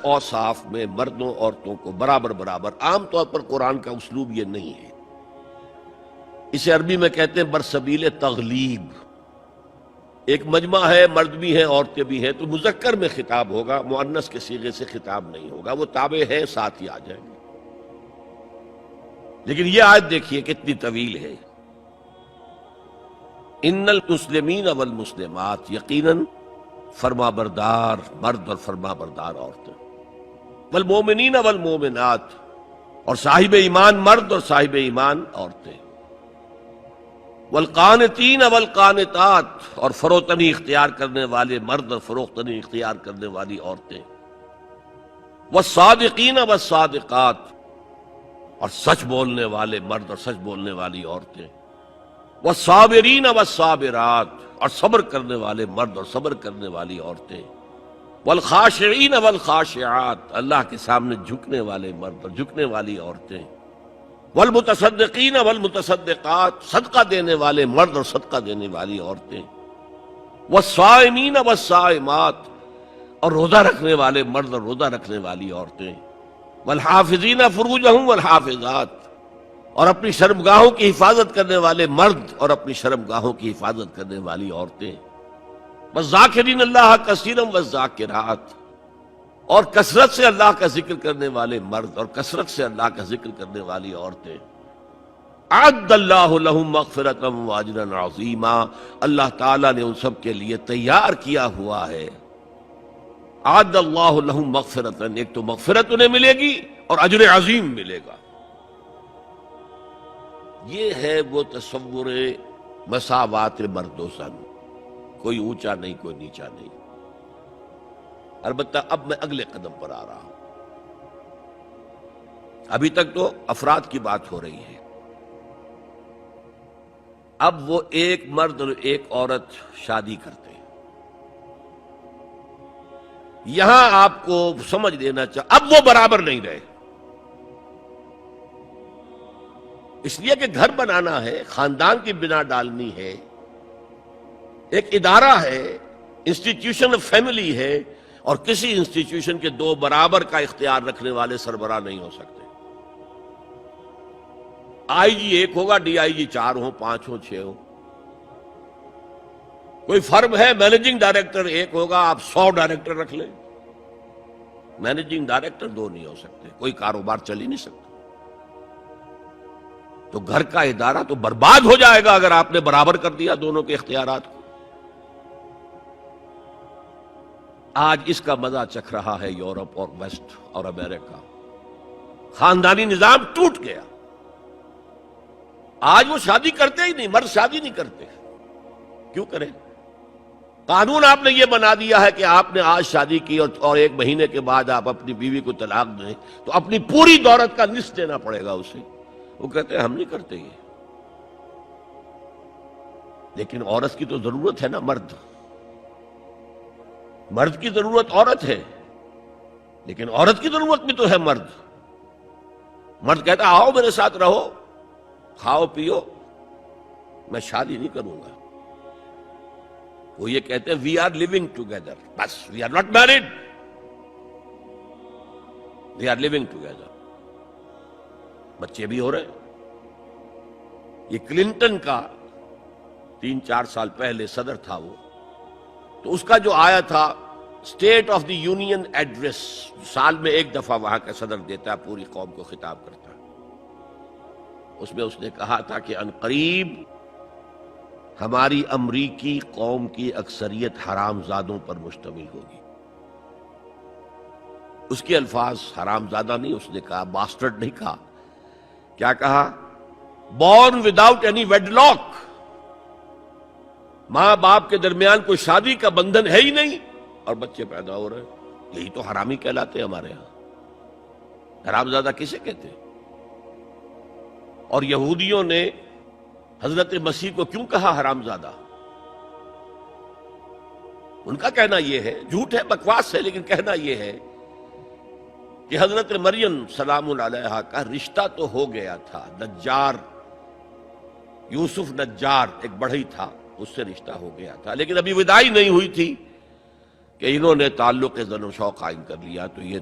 اوصاف میں مردوں عورتوں کو برابر برابر. عام طور پر قرآن کا اسلوب یہ نہیں ہے. اسے عربی میں کہتے ہیں برسبیل تغلیب. ایک مجمع ہے، مرد بھی ہیں عورتیں بھی ہیں، تو مذکر میں خطاب ہوگا، مؤنث کے صیغے سے خطاب نہیں ہوگا. وہ تابع ہے، ساتھ ہی آ جائیں گے. لیکن یہ آیت دیکھیے کتنی طویل ہے. ان المسلمین والمسلمات، یقیناً فرما بردار مرد اور فرما بردار عورتیں، والمومنین والمومنات، اور صاحب ایمان مرد اور صاحب ایمان عورتیں، والقانتین والقانتات، اور فروتنی اختیار کرنے والے مرد اور فروختنی اختیار کرنے والی عورتیں، والصادقین والصادقات، اور سچ بولنے والے مرد اور سچ بولنے والی عورتیں، والصابرین والصابرات، اور صبر کرنے والے مرد اور صبر کرنے والی عورتیں، والخاشعین والخاشعات، اللہ کے سامنے جھکنے والے مرد اور جھکنے والی عورتیں، والمتصدقین والمتصدقات، صدقہ دینے والے مرد اور صدقہ دینے والی عورتیں، والصائمین والصائمات، اور روزہ رکھنے والے مرد اور روزہ رکھنے والی عورتیں، والحافظین فروجہم والحافظات، اور اپنی شرمگاہوں کی حفاظت کرنے والے مرد اور اپنی شرمگاہوں کی حفاظت کرنے والی عورتیں، والذاکرین اللہ کثیرا والذاکرات، اور کثرت سے اللہ کا ذکر کرنے والے مرد اور کثرت سے اللہ کا ذکر کرنے والی عورتیں. اعد اللہ لہم مغفرۃ واجرا عظیما، اللہ تعالیٰ نے ان سب کے لیے تیار کیا ہوا ہے. اعد اللہ لہم مغفرۃ، ایک تو مغفرت انہیں ملے گی اور اجر عظیم ملے گا. یہ ہے وہ تصور مساوات مرد و زن، کوئی اونچا نہیں کوئی نیچا نہیں. البتہ اب میں اگلے قدم پر آ رہا ہوں. ابھی تک تو افراد کی بات ہو رہی ہے. اب وہ ایک مرد اور ایک عورت شادی کرتے ہیں. یہاں آپ کو سمجھ لینا چاہیے اب وہ برابر نہیں رہے. اس لیے کہ گھر بنانا ہے، خاندان کی بنا ڈالنی ہے، ایک ادارہ ہے، انسٹیٹیوشن آف فیملی ہے، اور کسی انسٹیٹیوشن کے دو برابر کا اختیار رکھنے والے سربراہ نہیں ہو سکتے. آئی جی ایک ہوگا، ڈی آئی جی 4 ہوں، 5 ہوں، 6 ہوں. کوئی فرم ہے، مینیجنگ ڈائریکٹر ایک ہوگا، آپ 100 ڈائریکٹر رکھ لیں. مینیجنگ ڈائریکٹر 2 نہیں ہو سکتے. کوئی کاروبار چل ہی نہیں سکتا. تو گھر کا ادارہ تو برباد ہو جائے گا اگر آپ نے برابر کر دیا دونوں کے اختیارات کو. آج اس کا مزہ چکھ رہا ہے یورپ اور ویسٹ اور امریکہ. خاندانی نظام ٹوٹ گیا. آج وہ شادی کرتے ہی نہیں، مرد شادی نہیں کرتے. کیوں کریں؟ قانون آپ نے یہ بنا دیا ہے کہ آپ نے آج شادی کی اور 1 مہینے کے بعد آپ اپنی بیوی کو طلاق دیں تو اپنی پوری دولت کا نصف دینا پڑے گا اسے. وہ کہتے ہیں ہم نہیں کرتے یہ. لیکن عورت کی تو ضرورت ہے نا. مرد کی ضرورت عورت ہے، لیکن عورت کی ضرورت بھی تو ہے مرد. مرد کہتا آؤ میرے ساتھ رہو، کھاؤ پیو، میں شادی نہیں کروں گا. وہ یہ کہتے ہیں وی آر لیونگ ٹوگیدر، بس we are not married, we are living together. بچے بھی ہو رہے. یہ کلنٹن کا 3-4 سال پہلے صدر تھا وہ، تو اس کا جو آیا تھا state of the union address, سال میں 1 دفعہ وہاں کا صدر دیتا ہے، پوری قوم کو خطاب کرتا ہے. اس میں اس نے کہا تھا کہ عنقریب ہماری امریکی قوم کی اکثریت حرام زادوں پر مشتمل ہوگی. اس کے الفاظ حرام زادہ نہیں، اس نے کہا باسٹرڈ نہیں کہا. کیا کہا؟ Born without any wedlock. ماں باپ کے درمیان کوئی شادی کا بندھن ہے ہی نہیں اور بچے پیدا ہو رہے ہیں. یہی تو حرامی کہلاتے ہیں ہمارے ہاں. حرام زادہ کسے کہتے ہیں؟ اور یہودیوں نے حضرت مسیح کو کیوں کہا حرام زادہ؟ ان کا کہنا یہ ہے، جھوٹ ہے، بکواس ہے، لیکن کہنا یہ ہے کہ حضرت مریم سلام علیہا کا رشتہ تو ہو گیا تھا. نجار یوسف نجار ایک بڑھئی تھا، اس سے رشتہ ہو گیا تھا، لیکن ابھی وداعی نہیں ہوئی تھی. کہ انہوں نے تعلق زن و شوق قائم کر لیا تو یہ